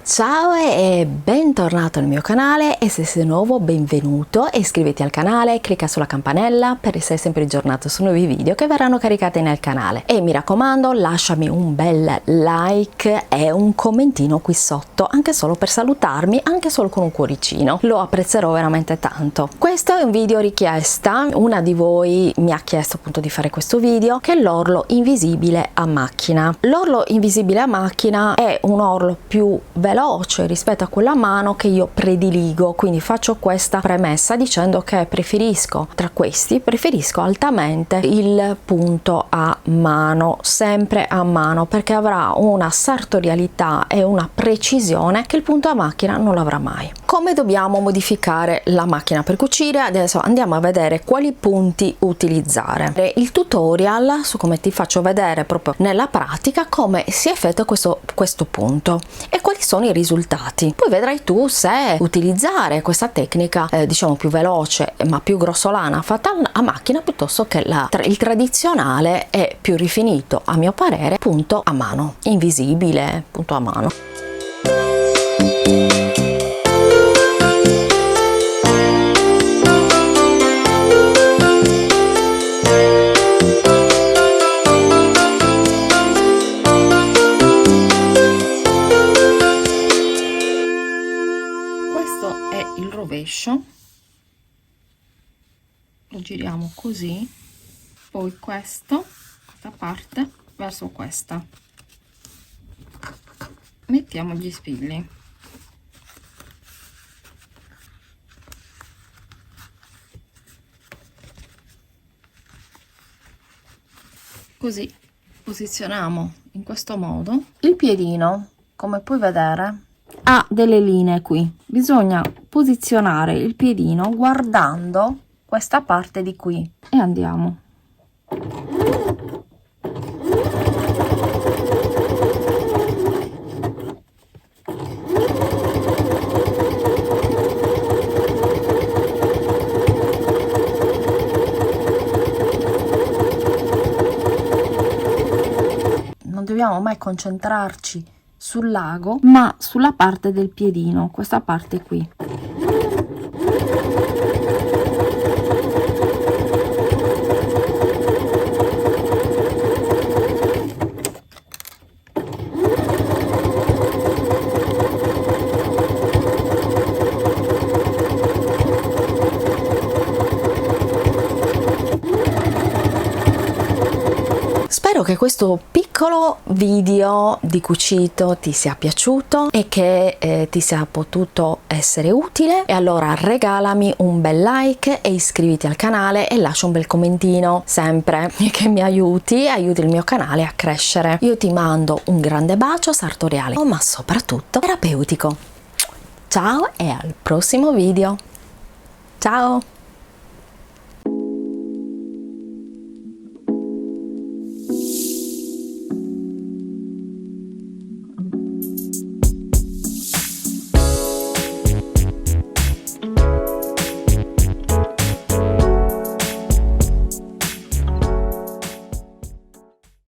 Ciao e bentornato nel mio canale, e se sei nuovo benvenuto e iscriviti al canale, clicca sulla campanella per essere sempre aggiornato su nuovi video che verranno caricati nel canale e mi raccomando lasciami un bel like e un commentino qui sotto, anche solo per salutarmi, anche solo con un cuoricino, lo apprezzerò veramente tanto. Questo è un video richiesta, una di voi mi ha chiesto appunto di fare questo video, che è l'orlo invisibile a macchina. L'orlo invisibile a macchina è un orlo più veloce rispetto a quella a mano che io prediligo, quindi faccio questa premessa dicendo che preferisco altamente il punto a mano, sempre a mano, perché avrà una sartorialità e una precisione che il punto a macchina non l'avrà mai. Come dobbiamo modificare la macchina per cucire? Adesso andiamo a vedere quali punti utilizzare. Il tutorial su come ti faccio vedere proprio nella pratica come si effettua questo punto e quali sono i risultati. Poi vedrai tu se utilizzare questa tecnica diciamo più veloce ma più grossolana fatta a macchina piuttosto che il tradizionale e più rifinito, a mio parere, punto a mano, invisibile, punto a mano. Questo è il rovescio, lo giriamo così, poi questa parte verso questa, mettiamo gli spilli, così posizioniamo in questo modo. Il piedino, come puoi vedere, ha delle linee qui, bisogna posizionare il piedino guardando questa parte di qui e andiamo. Non dobbiamo mai concentrarci sul lago, ma sulla parte del piedino, questa parte qui. Spero che questo piccolo video di cucito ti sia piaciuto e che ti sia potuto essere utile, e allora regalami un bel like e iscriviti al canale e lascia un bel commentino, sempre che mi aiuti il mio canale a crescere. Io ti mando un grande bacio sartoriale, ma soprattutto terapeutico. Ciao e al prossimo video. Ciao!